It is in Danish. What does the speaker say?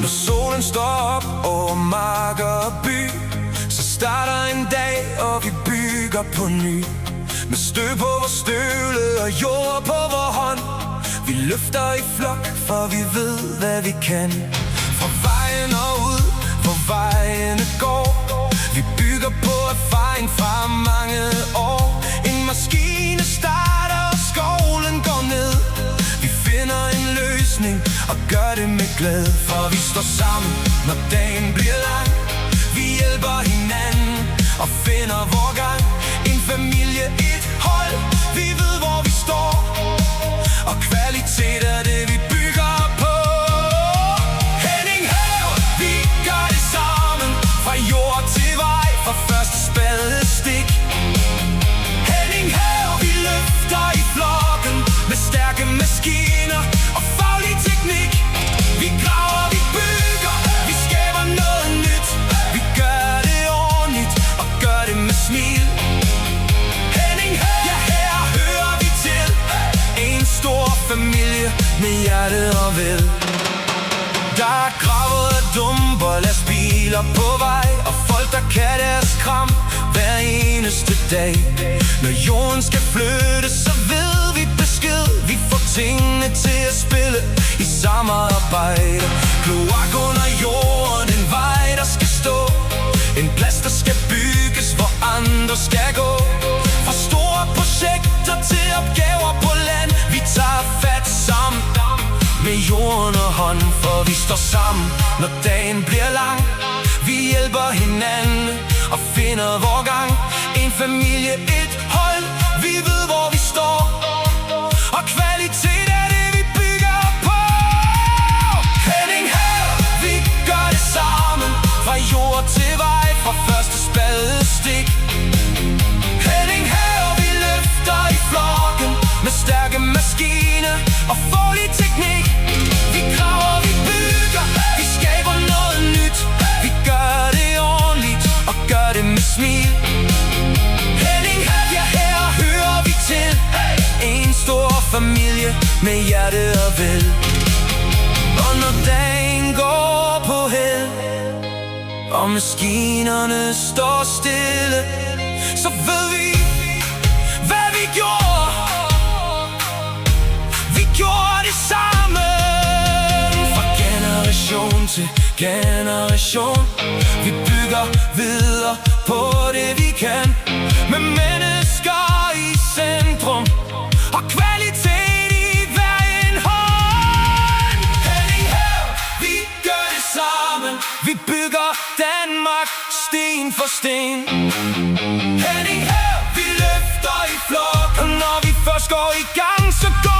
Når solen står op over mark og by, så starter en dag, og vi bygger på ny. Med støv på vores støvle og jord på vor hånd. Vi løfter i flok, for vi ved, hvad vi kan. Fra vejen og ud, hvor vejene går. Vi bygger på erfaring fra mange år. En maskine starter, og skovlen går ned. Vi finder en løsning og gør det med glæde. For vi står sammen, når dagen bliver lang. Vi hjælper hinanden og finder vor gang. En familie, et hold, vi ved hvor vi står. Og kvalitet er det vi bygger på. Henning Have, vi gør det sammen. Fra jord til vej, fra første spadestik. Henning Have, vi løfter i flokken. Med stærke maskiner og faglig teknik. Vi graver, vi bygger, vi skaber noget nyt. Vi gør det ordentligt og gør det med smil. Henning Have, ja, her hører vi til. En stor familie med hjerte og vel. Der er gravet af dumper, lastbiler på vej. Og folk der kan deres kram hver eneste dag. Når jorden skal flyttes, så ved vi besked. Vi får tingene til at spille i samarbejde. Kloak under jorden, en vej der skal stå. En plads der skal bygges, hvor andre skal gå. Fra store projekter til opgaver på land. Vi tager fat sammen med jorden og hånden. For vi står sammen, når dagen bliver lang. Vi hjælper hinanden og finder vor gang. En familie, et hold, vi ved hvor vi står. Og kvalitet er det vi bygger på. Henning Have, vi gør det sammen. Fra jord til vej, fra første spadestik. Henning Have, vi løfter i flokken. Med stærke maskiner og faglig teknik. Vi graver, vi bygger, vi skaber noget nyt. Vi gør det ordentligt og gør det med smil. Henning Have, ja, her hører vi til. En stor familie med hjerte og vel. Og når dagen går på held, og maskinerne står stille, så ved vi, hvad vi gjorde. Vi gjorde det sammen. Fra generation til generation. Vi bygger videre på det vi kan. Med mennesker i centrum og kvalitet i hver en hånd. Henning Have, vi gør det sammen. Vi bygger Danmark sten for sten. Henning Have, vi løfter i flok. Og når vi først går i gang, så går